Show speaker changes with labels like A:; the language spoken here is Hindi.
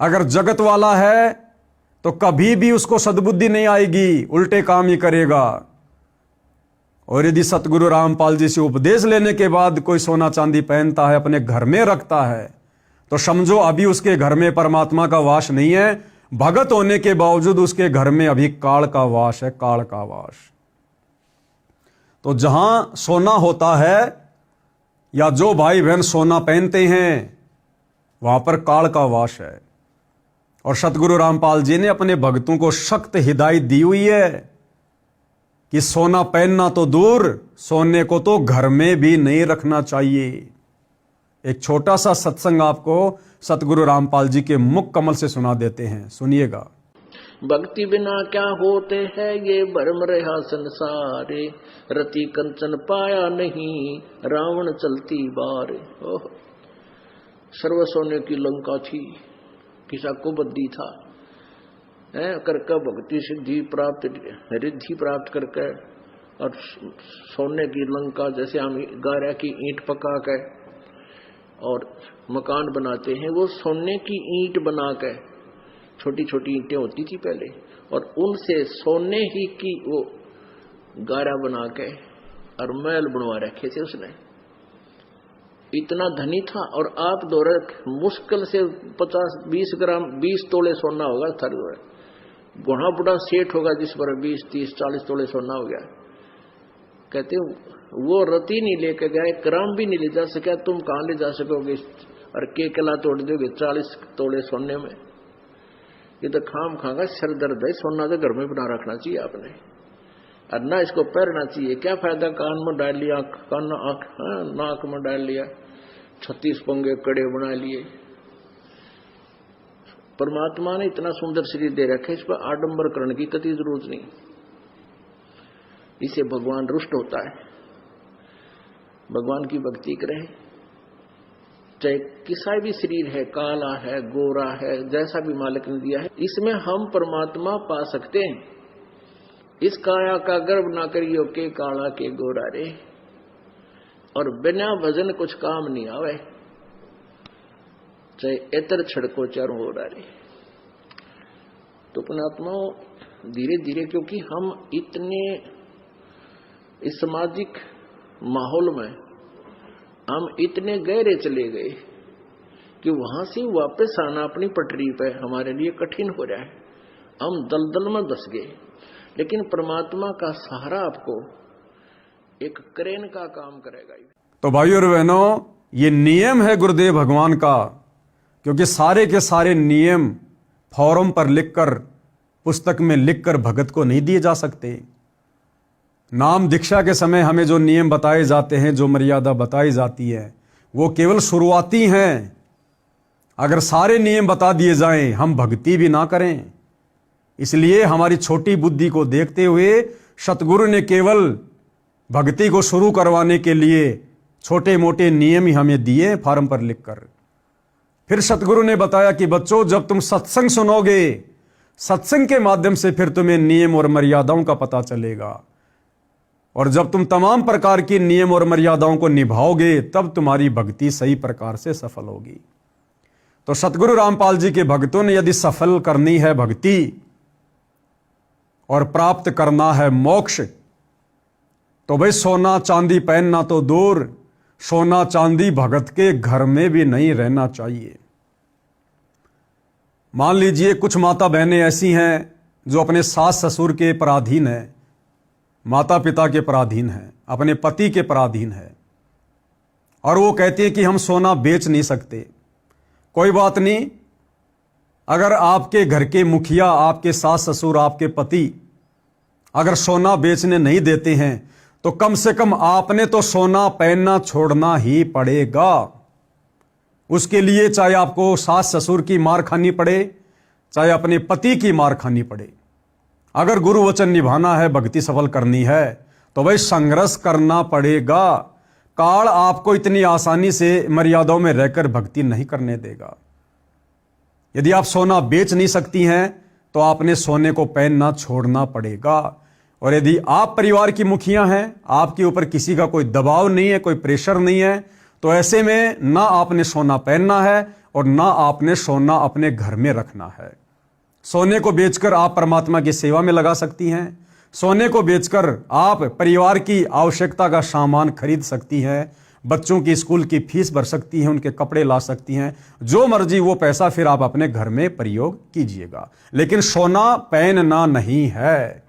A: अगर जगत वाला है तो कभी भी उसको सद्बुद्धि नहीं आएगी, उल्टे काम ही करेगा। और यदि सतगुरु रामपाल जी से उपदेश लेने के बाद कोई सोना चांदी पहनता है, अपने घर में रखता है, तो समझो अभी उसके घर में परमात्मा का वास नहीं है। भगत होने के बावजूद उसके घर में अभी काल का वास है, काल का वास। तो जहां सोना होता है या जो भाई बहन सोना पहनते हैं, वहां पर काल का वास है। और सतगुरु रामपाल जी ने अपने भक्तों को सख्त हिदायत दी हुई है कि सोना पहनना तो दूर, सोने को तो घर में भी नहीं रखना चाहिए। एक छोटा सा सत्संग आपको सतगुरु रामपाल जी के मुख कमल से सुना देते हैं, सुनिएगा।
B: भक्ति बिना क्या होते हैं ये भरम रहा संसारे, रति कंचन पाया नहीं रावण चलती बार। सर्व सोने की लंका थी, किसा को बद्दी था करके भक्ति सिद्धि प्राप्त रिद्धि प्राप्त करके, और सोने की लंका जैसे हम गारा की ईंट पका के और मकान बनाते हैं, वो सोने की ईंट बना के, छोटी छोटी ईंटें होती थी पहले, और उनसे सोने ही की वो गारा बना के और महल बनवा रखे थे उसने। इतना धनी था। और आप दौरे मुश्किल से 50-20 ग्राम 20 तोले सोना होगा थर दौरे, घोड़ा बुढ़ा सेठ होगा जिस पर 20-30-40 तोले सोना हो गया। कहते वो रति नहीं लेके गए, ग्राम भी नहीं ले जा सका, तुम कहां ले जा सकोगे और के कला तोड़ दोगे 40 तोले सोने में। ये तो खाम खागा सर दर्द है। सोना तो घर में बना रखना चाहिए आपने, और ना इसको पहनना चाहिए। क्या फायदा कान में डाल लिया, कान नाक में डाल लिया, 36 पंगे कड़े बना लिए। परमात्मा ने इतना सुंदर शरीर दे रखा है, इस पर आडंबर करने की कतई जरूरत नहीं। इसे भगवान रुष्ट होता है। भगवान की भक्ति करें, चाहे किसा भी शरीर है, काला है, गोरा है, जैसा भी मालिक ने दिया है, इसमें हम परमात्मा पा सकते हैं। इस काया का गर्व ना करियो के काला के गोरा रे, और बिना भजन कुछ काम नहीं आवे, चाहे एतर छड़को चारों हो रहा रे। तो पुणात्मा धीरे धीरे, क्योंकि हम इतने इस सामाजिक माहौल में हम इतने गहरे चले गए कि वहां से वापस आना अपनी पटरी पे हमारे लिए कठिन हो रहा है। हम दलदल में धस गए। लेकिन परमात्मा का सहारा आपको एक क्रेन का काम करेगा।
A: तो भाइयों और बहनों, ये नियम है गुरुदेव भगवान का, क्योंकि सारे के सारे नियम फॉर्म पर लिखकर, पुस्तक में लिखकर भगत को नहीं दिए जा सकते। नाम दीक्षा के समय हमें जो नियम बताए जाते हैं, जो मर्यादा बताई जाती है, वो केवल शुरुआती हैं। अगर सारे नियम बता दिए जाएं, हम भक्ति भी ना करें। इसलिए हमारी छोटी बुद्धि को देखते हुए सतगुरु ने केवल भक्ति को शुरू करवाने के लिए छोटे मोटे नियम ही हमें दिए फॉर्म पर लिखकर। फिर सतगुरु ने बताया कि बच्चों, जब तुम सत्संग सुनोगे, सत्संग के माध्यम से फिर तुम्हें नियम और मर्यादाओं का पता चलेगा, और जब तुम तमाम प्रकार की नियम और मर्यादाओं को निभाओगे, तब तुम्हारी भक्ति सही प्रकार से सफल होगी। तो सतगुरु रामपाल जी के भक्तों ने यदि सफल करनी है भक्ति और प्राप्त करना है मोक्ष, तो भाई सोना चांदी पहनना तो दूर, सोना चांदी भगत के घर में भी नहीं रहना चाहिए। मान लीजिए कुछ माता बहनें ऐसी हैं जो अपने सास ससुर के पराधीन है, माता पिता के पराधीन है, अपने पति के पराधीन है, और वो कहती है कि हम सोना बेच नहीं सकते। कोई बात नहीं, अगर आपके घर के मुखिया, आपके सास ससुर, आपके पति अगर सोना बेचने नहीं देते हैं, तो कम से कम आपने तो सोना पहनना छोड़ना ही पड़ेगा। उसके लिए चाहे आपको सास ससुर की मार खानी पड़े, चाहे अपने पति की मार खानी पड़े। अगर गुरु वचन निभाना है, भक्ति सफल करनी है, तो भाई संघर्ष करना पड़ेगा। काल आपको इतनी आसानी से मर्यादाओं में रहकर भक्ति नहीं करने देगा। यदि आप सोना बेच नहीं सकती हैं, तो आपने सोने को पहनना छोड़ना पड़ेगा। और यदि आप परिवार की मुखिया हैं, आपके ऊपर किसी का कोई दबाव नहीं है, कोई प्रेशर नहीं है, तो ऐसे में ना आपने सोना पहनना है और ना आपने सोना अपने घर में रखना है। सोने को बेचकर आप परमात्मा की सेवा में लगा सकती हैं। सोने को बेचकर आप परिवार की आवश्यकता का सामान खरीद सकती हैं, बच्चों की स्कूल की फीस भर सकती हैं, उनके कपड़े ला सकती हैं, जो मर्जी वो पैसा फिर आप अपने घर में प्रयोग कीजिएगा। लेकिन सोना पहनना नहीं है।